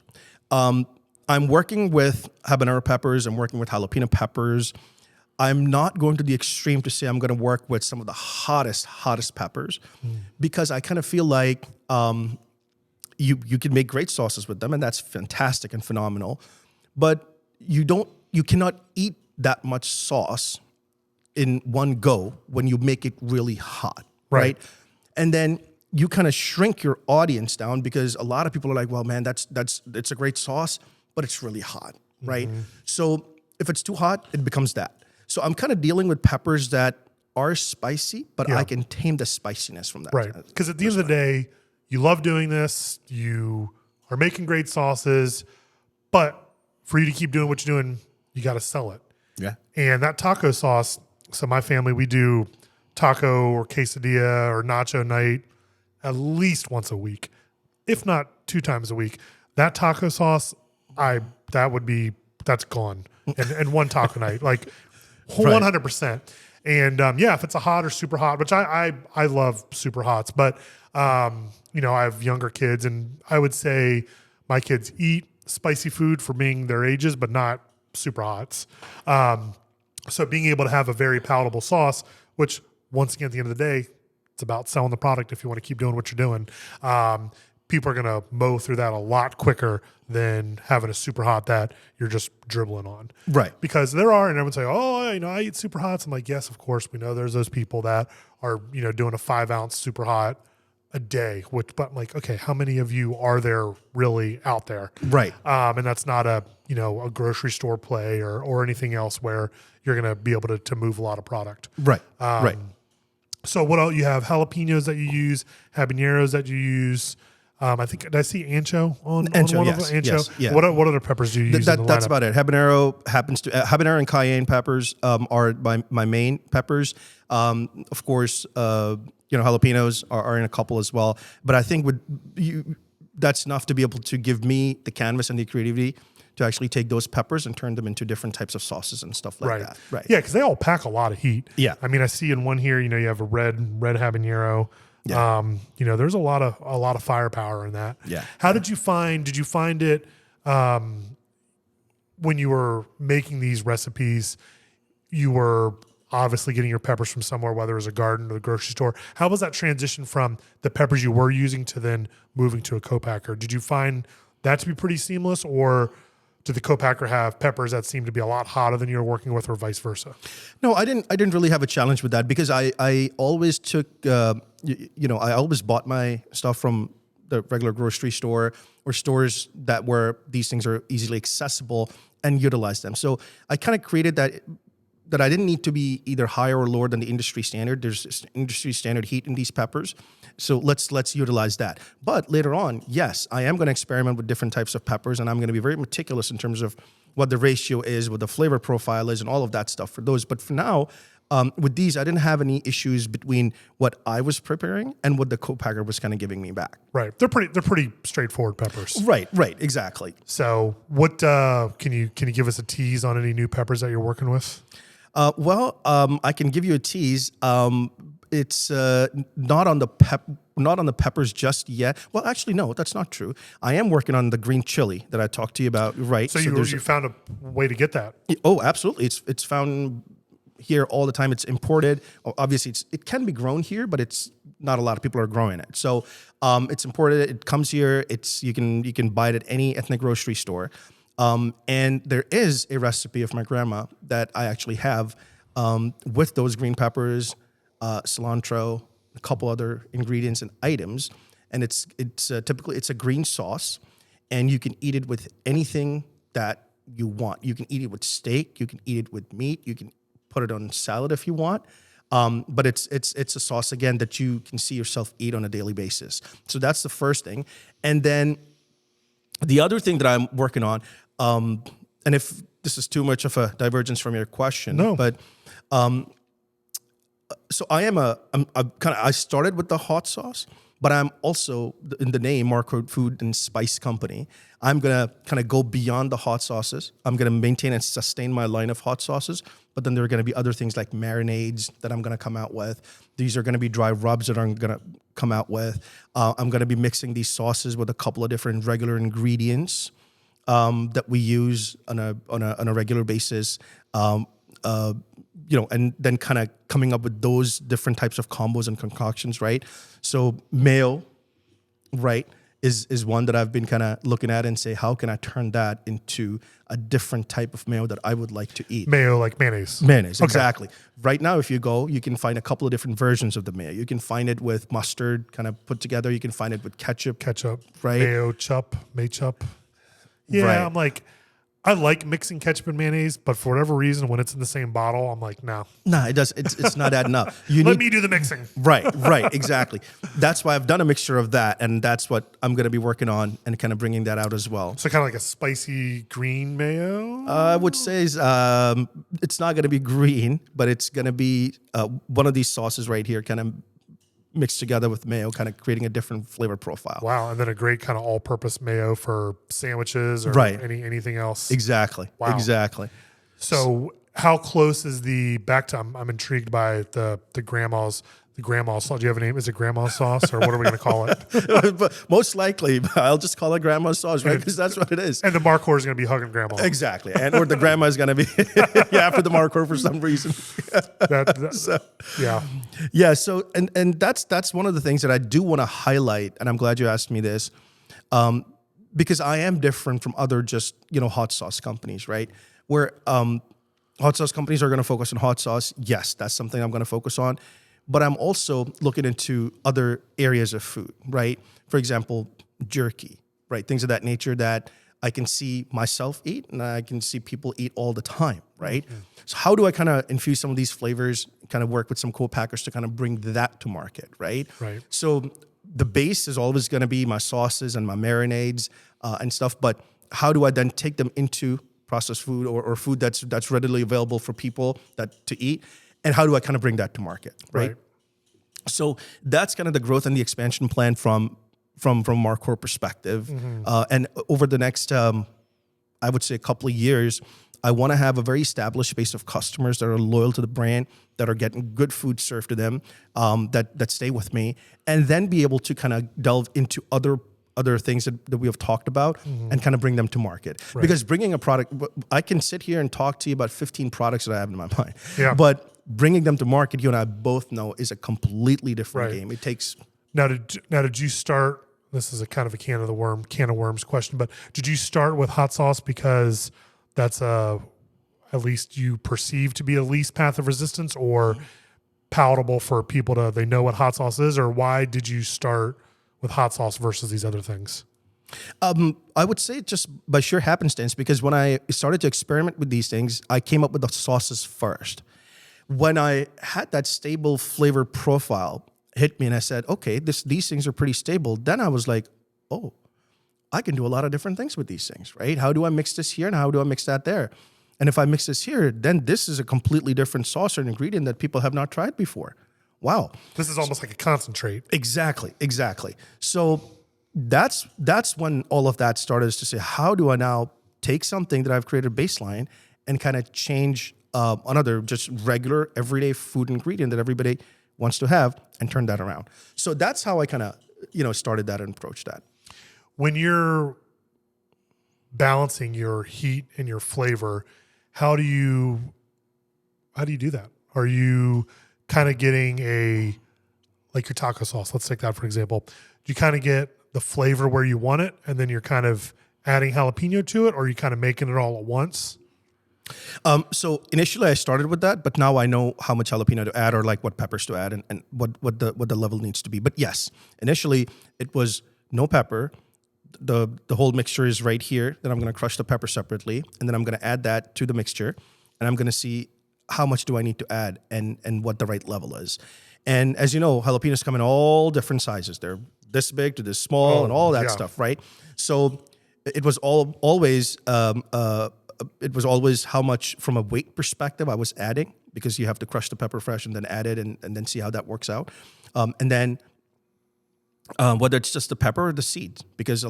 I'm working with habanero peppers. I'm working with jalapeno peppers. I'm not going to the extreme to say I'm going to work with some of the hottest peppers, because I kind of feel like you can make great sauces with them, and that's fantastic and phenomenal. But you cannot eat that much sauce in one go when you make it really hot, right? And then you kind of shrink your audience down, because a lot of people are like, well, man, it's a great sauce, but it's really hot, right? So if it's too hot, it becomes that. So I'm kind of dealing with peppers that are spicy, but I can tame the spiciness from that. Right. Because at the end of the day, you love doing this. You are making great sauces, but for you to keep doing what you're doing, you got to sell it. Yeah. And that taco sauce, so my family, we do taco or quesadilla or nacho night at least once a week, if not 2 times a week. That taco sauce, that's gone. And one taco night, like 100%. And if it's a hot or super hot, which I love super hots, but I have younger kids, and I would say my kids eat spicy food for being their ages, but not super hots. So being able to have a very palatable sauce, which once again, at the end of the day, it's about selling the product. If you want to keep doing what you're doing, people are going to mow through that a lot quicker than having a super hot that you're just dribbling on. Right. Because there are, and everyone say, oh, I eat super hots. I'm like, yes, of course, we know there's those people that are, doing a 5-ounce super hot a day, but I'm like, okay, how many of you are there really out there? Right. And that's not a grocery store play or anything else where you're going to be able to move a lot of product. Right. Right. So what else? You have jalapenos that you use, habaneros that you use. I think, did I see ancho on one yes, of them? Ancho. yes, yeah. What other peppers do you use in the That's lineup? about it. Habanero and cayenne peppers are my main peppers. Of course, jalapenos are in a couple as well. But I think that's enough to be able to give me the canvas and the creativity to actually take those peppers and turn them into different types of sauces and stuff like that. Right. Yeah, because they all pack a lot of heat. Yeah. I mean, I see in one here, you have a red habanero. Yeah. There's a lot of firepower in that. Yeah. Did you find it when you were making these recipes, you were obviously getting your peppers from somewhere, whether it was a garden or the grocery store. How was that transition from the peppers you were using to then moving to a co-packer? Did you find that to be pretty seamless, or did the co-packer have peppers that seemed to be a lot hotter than you were working with, or vice versa? No, I didn't really have a challenge with that, because I always took, I always bought my stuff from the regular grocery store or stores where these things are easily accessible, and utilize them. So I kind of created that I didn't need to be either higher or lower than the industry standard. There's industry standard heat in these peppers. So let's utilize that. But later on, yes, I am going to experiment with different types of peppers, and I'm going to be very meticulous in terms of what the ratio is, what the flavor profile is, and all of that stuff for those. But for now, with these, I didn't have any issues between what I was preparing and what the co-packer was kind of giving me back. Right. They're pretty straightforward peppers. Right, exactly. So what can you give us a tease on any new peppers that you're working with? I can give you a tease. It's not on the peppers just yet. Well, actually, no, that's not true. I am working on the green chili that I talked to you about. Right. So you found a way to get that? Oh, absolutely. It's found here all the time. It's imported. Obviously, it can be grown here, but it's not a lot of people are growing it. So it's imported. It comes here. You can buy it at any ethnic grocery store. And there is a recipe of my grandma that I actually have with those green peppers, cilantro, a couple other ingredients and items. And it's typically a green sauce, and you can eat it with anything that you want. You can eat it with steak. You can eat it with meat. You can put it on salad if you want. But it's a sauce, again, that you can see yourself eat on a daily basis. So that's the first thing. And then the other thing that I'm working on, and if this is too much of a divergence from your question, no. But so I started with the hot sauce, but I'm also, in the name Markhor Food and Spice Company, I'm gonna kind of go beyond the hot sauces. I'm gonna maintain and sustain my line of hot sauces, but then there are gonna be other things like marinades that I'm gonna come out with. These are gonna be dry rubs that I'm gonna come out with. I'm gonna be mixing these sauces with a couple of different regular ingredients that we use on a regular basis. and then kind of coming up with those different types of combos and concoctions, right? So mayo, right, is one that I've been kind of looking at and say, how can I turn that into a different type of mayo that I would like to eat? Mayo, like mayonnaise. Mayonnaise, exactly. Right now, if you go, you can find a couple of different versions of the mayo. You can find it with mustard kind of put together. You can find it with ketchup. Right? Mayo chup, Maychup. Yeah, Right. I'm like, I like mixing ketchup and mayonnaise, but for whatever reason, when it's in the same bottle, I'm like, no. No, it does. It's not adding up. Let me do the mixing. Right, exactly. That's why I've done a mixture of that, and that's what I'm going to be working on and kind of bringing that out as well. So kind of like a spicy green mayo? I would say it's not going to be green, but it's going to be one of these sauces right here, kind of mixed together with mayo, kind of creating a different flavor profile. Wow, and then a great kind of all-purpose mayo for sandwiches or Right. anything else. Exactly. Wow. Exactly. So how close is I'm intrigued by the grandma's sauce. Do you have a name? Is it grandma's sauce or what are we going to call it? But most likely, I'll just call it grandma's sauce, right? Because that's what it is. And the Markhor is going to be hugging grandma. Exactly. Or the grandma is going to be after the Markhor for some reason. Yeah. Yeah. So, and that's one of the things that I do want to highlight, and I'm glad you asked me this, because I am different from other just, hot sauce companies, right? Where hot sauce companies are going to focus on hot sauce. Yes, that's something I'm going to focus on. But I'm also looking into other areas of food, right? For example, jerky, right? Things of that nature that I can see myself eat and I can see people eat all the time, right? Mm-hmm. So how do I kind of infuse some of these flavors, kind of work with some co-packers to kind of bring that to market, right? Right. So the base is always going to be my sauces and my marinades and stuff, but how do I then take them into processed food or food that's readily available for people to eat? And how do I kind of bring that to market, right? So that's kind of the growth and the expansion plan from Markhor perspective. Mm-hmm. And over the next, I would say, a couple of years, I want to have a very established base of customers that are loyal to the brand, that are getting good food served to them, that stay with me, and then be able to kind of delve into other things that we have talked about and kind of bring them to market. Right. Because bringing a product, I can sit here and talk to you about 15 products that I have in my mind. Yeah. But bringing them to market, you and I both know, is a completely different game. It takes... Now, did you start, this is a kind of a can of worms question, but did you start with hot sauce because that's at least you perceive to be a least path of resistance or palatable for people they know what hot sauce is, or why did you start with hot sauce versus these other things? I would say just by sheer happenstance, because when I started to experiment with these things, I came up with the sauces first. When I had that stable flavor profile hit me and I said, okay, these things are pretty stable, then I was like, oh, I can do a lot of different things with these things, right? How do I mix this here and how do I mix that there? And if I mix this here, then this is a completely different sauce or an ingredient that people have not tried before. Wow. This is almost like a concentrate. Exactly. So that's when all of that started, is to say, how do I now take something that I've created baseline and kind of change another just regular everyday food ingredient that everybody wants to have and turn that around. So that's how I kind of, started that and approached that. When you're balancing your heat and your flavor, how do you do that? Are you kind of getting like your taco sauce? Let's take that for example. Do you kind of get the flavor where you want it and then you're kind of adding jalapeno to it, or are you kind of making it all at once? So initially I started with that, but now I know how much jalapeno to add or like what peppers to add and what the level needs to be. But yes, initially it was no pepper. The whole mixture is right here. Then I'm going to crush the pepper separately, and then I'm going to add that to the mixture, and I'm going to see how much do I need to add and what the right level is. And as you know, jalapenos come in all different sizes. They're this big to this small and all that stuff, right? So it was always how much from a weight perspective I was adding, because you have to crush the pepper fresh and then add it and then see how that works out. And then whether it's just the pepper or the seeds, because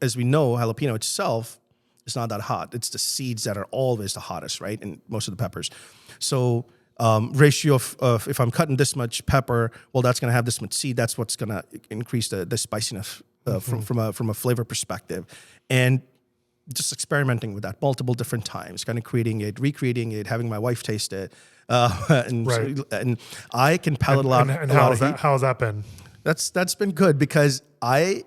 as we know, jalapeno itself is not that hot. It's the seeds that are always the hottest, right? And most of the peppers. So ratio of if I'm cutting this much pepper, well, that's going to have this much seed. That's what's going to increase the spiciness from a flavor perspective. And just experimenting with that multiple different times, kind of creating it, recreating it, having my wife taste it, and I can palate a lot. And a lot of heat. how has that been? That's been good because I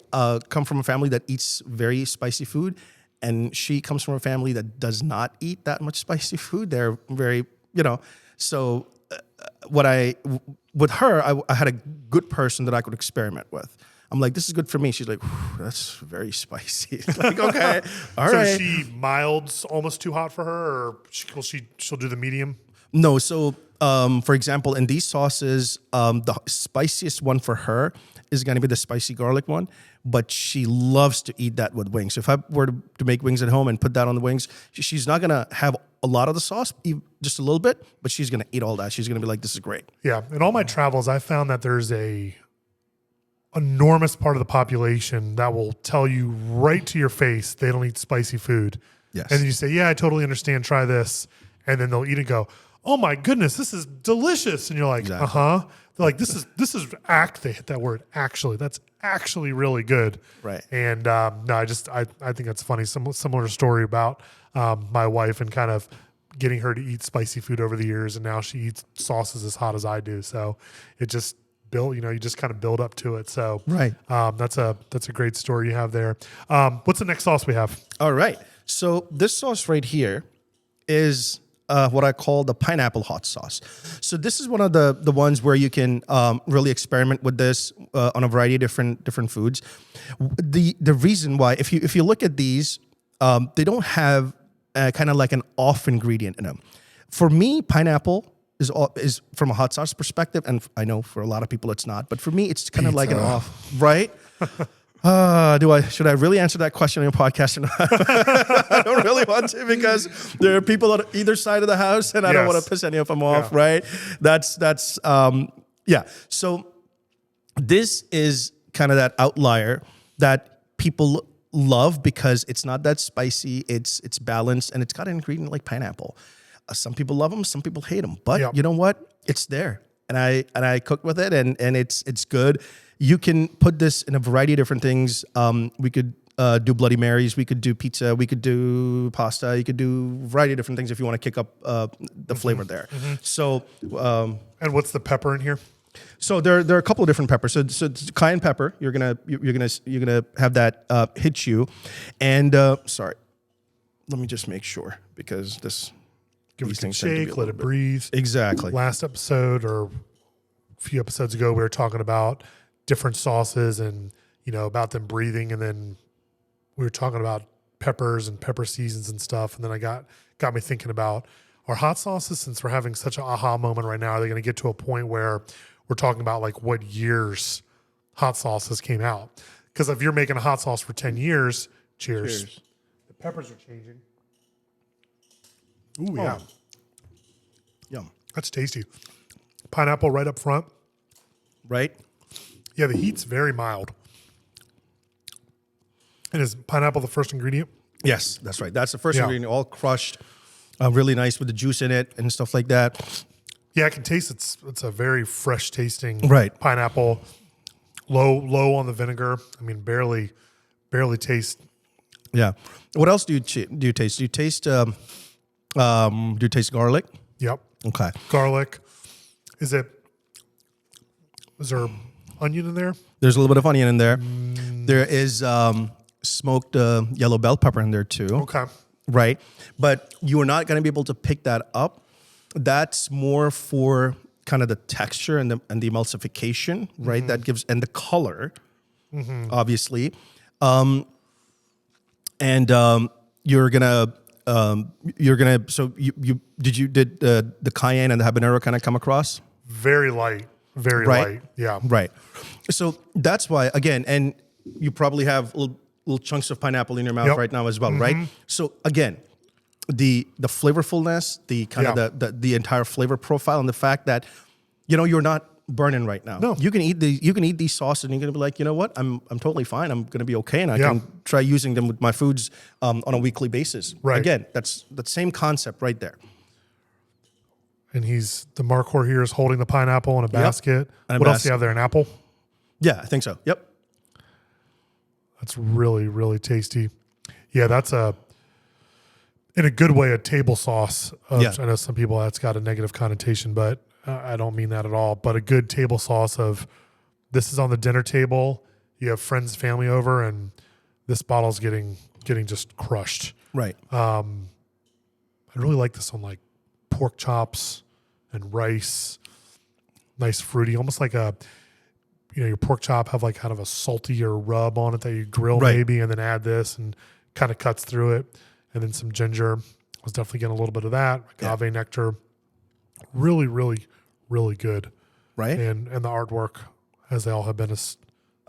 come from a family that eats very spicy food, and she comes from a family that does not eat that much spicy food. They're very, so with her, I had a good person that I could experiment with. I'm like, this is good for me. She's like, that's very spicy. Like, okay, all right. So is she mild, almost too hot for her, or she'll do the medium? No, so for example, in these sauces, the spiciest one for her is going to be the spicy garlic one, but she loves to eat that with wings. So if I were to make wings at home and put that on the wings, she's not going to have a lot of the sauce, just a little bit, but she's going to eat all that. She's going to be like, this is great. Yeah. In all my travels, I found that there's a enormous part of the population that will tell you right to your face they don't eat spicy food. Yes. And then you say, yeah, I totally understand. Try this. And then they'll eat and go, oh my goodness, this is delicious. And you're like, Exactly. uh-huh. They're like, this is they hit that word, actually. That's actually really good. Right. And no, I think that's funny. Similar story about my wife and kind of getting her to eat spicy food over the years. And now she eats sauces as hot as I do. So it just you just kind of build up to it. So Right. That's a great story you have there. What's the next sauce we have? All right. So this sauce right here is what I call the pineapple hot sauce. So this is one of the ones where you can really experiment with this on a variety of different foods. The reason why, if you look at these, they don't have kind of like an off ingredient in them. For me, pineapple is from a hot sauce perspective, and I know for a lot of people it's not, but for me it's kind of like an off, right? Should I really answer that question on your podcast or not? I don't really want to because there are people on either side of the house and I don't want to piss any of them off, right? Yeah. So this is kind of that outlier that people love because it's not that spicy, it's balanced, and it's got an ingredient like pineapple. Some people love them, some people hate them, but you know what? It's there. And I cook with it and it's good. You can put this in a variety of different things. We could do Bloody Marys. We could do pizza. We could do pasta. You could do a variety of different things if you want to kick up the flavor there. Mm-hmm. So, and what's the pepper in here? So there are a couple of different peppers. So cayenne pepper. You're gonna have that hit you. And sorry, let me just make sure because this. Give it a shake, let it breathe. Exactly. Last episode or a few episodes ago, we were talking about different sauces and, about them breathing. And then we were talking about peppers and pepper seasons and stuff. And then I got me thinking about our hot sauces, since we're having such an aha moment right now, are they going to get to a point where we're talking about like what years hot sauces came out? Because if you're making a hot sauce for 10 years, cheers. The peppers are changing. Ooh, yeah. Yum. That's tasty. Pineapple right up front. Right? Yeah, the heat's very mild. And is pineapple the first ingredient? Yes, that's right. That's the first ingredient, all crushed, really nice with the juice in it and stuff like that. Yeah, I can taste it's a very fresh tasting pineapple. Low on the vinegar. I mean, barely taste. Yeah. What else do you taste? Do you taste garlic? Yep. Okay. Garlic. Is there onion in there? There's a little bit of onion in there. There is smoked yellow bell pepper in there too. Okay. Right. But you are not going to be able to pick that up. That's more for kind of the texture and the emulsification, right? Mm-hmm. That gives, and the color, obviously. You're gonna. So you did the cayenne and the habanero kind of come across? Very light. Very light. Yeah. Right. So that's why, again, and you probably have little chunks of pineapple in your mouth right now as well, right? So again, the flavorfulness, the kind of the entire flavor profile, and the fact that you're not burning right now. No. You can eat these sauces and you're gonna be like, you know what? I'm totally fine. I'm gonna be okay, and I can try using them with my foods on a weekly basis. Right. Again, that's the same concept right there. And the Markhor here is holding the pineapple in a basket. What else do you have there? An apple? Yeah, I think so. Yep. That's really, really tasty. Yeah, that's in a good way, a table sauce. Yeah. I know some people that's got a negative connotation, but I don't mean that at all. But a good table sauce of this is on the dinner table. You have friends, family over, and this bottle's getting just crushed. Right. I really like this on like pork chops and rice. Nice fruity, almost like your pork chop have like kind of a saltier rub on it that you grill maybe, and then add this and kind of cuts through it. And then some ginger. I was definitely getting a little bit of that. Agave nectar. Really, really, really good. Right. And the artwork, as they all have been, is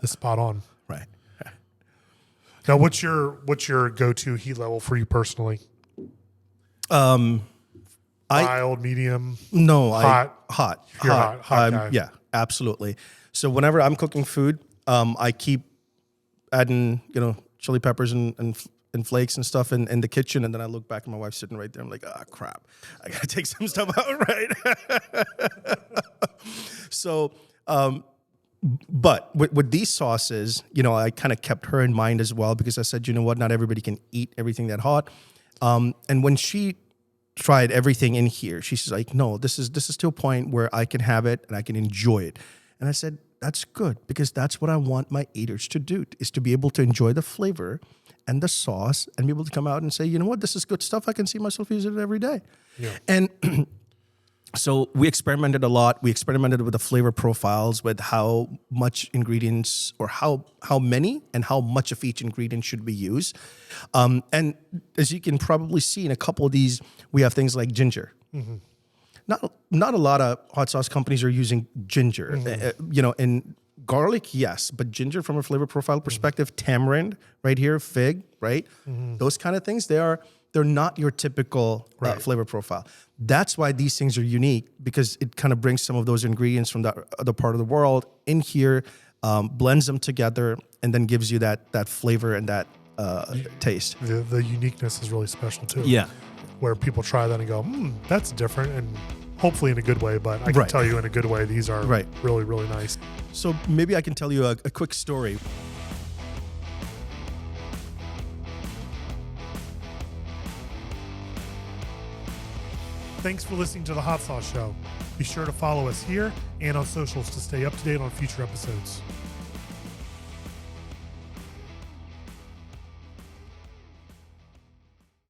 spot on. Right. Now, what's your go-to heat level for you personally? Mild, medium? No, hot. Hot. You're hot guy. Yeah, absolutely. So whenever I'm cooking food, I keep adding, chili peppers and flakes and stuff in the kitchen, and then I look back at my wife sitting right there. I'm like, crap, I gotta take some stuff out, right? So, but with these sauces, I kind of kept her in mind as well, because I said, you know what, not everybody can eat everything that hot. And when she tried everything in here, she's like, no, this is to a point where I can have it and I can enjoy it. And I said, that's good, because that's what I want my eaters to do, is to be able to enjoy the flavor and the sauce and be able to come out and say, you know what, this is good stuff. I can see myself using it every day. Yeah. And so we experimented a lot. We experimented with the flavor profiles, with how much ingredients, or how many and how much of each ingredient should be used. And as you can probably see in a couple of these, we have things like ginger. Mm-hmm. Not a lot of hot sauce companies are using ginger. Mm-hmm. In garlic, yes, but ginger from a flavor profile perspective, tamarind right here, fig, right? Mm-hmm. Those kind of things, they're not your typical flavor profile. That's why these things are unique, because it kind of brings some of those ingredients from that other part of the world in here, blends them together, and then gives you that flavor and that taste. The uniqueness is really special too. Yeah. Where people try that and go, that's different, and hopefully in a good way, but I can tell you in a good way, these are really, really nice. So maybe I can tell you a quick story. Thanks for listening to The Hot Sauce Show. Be sure to follow us here and on socials to stay up to date on future episodes.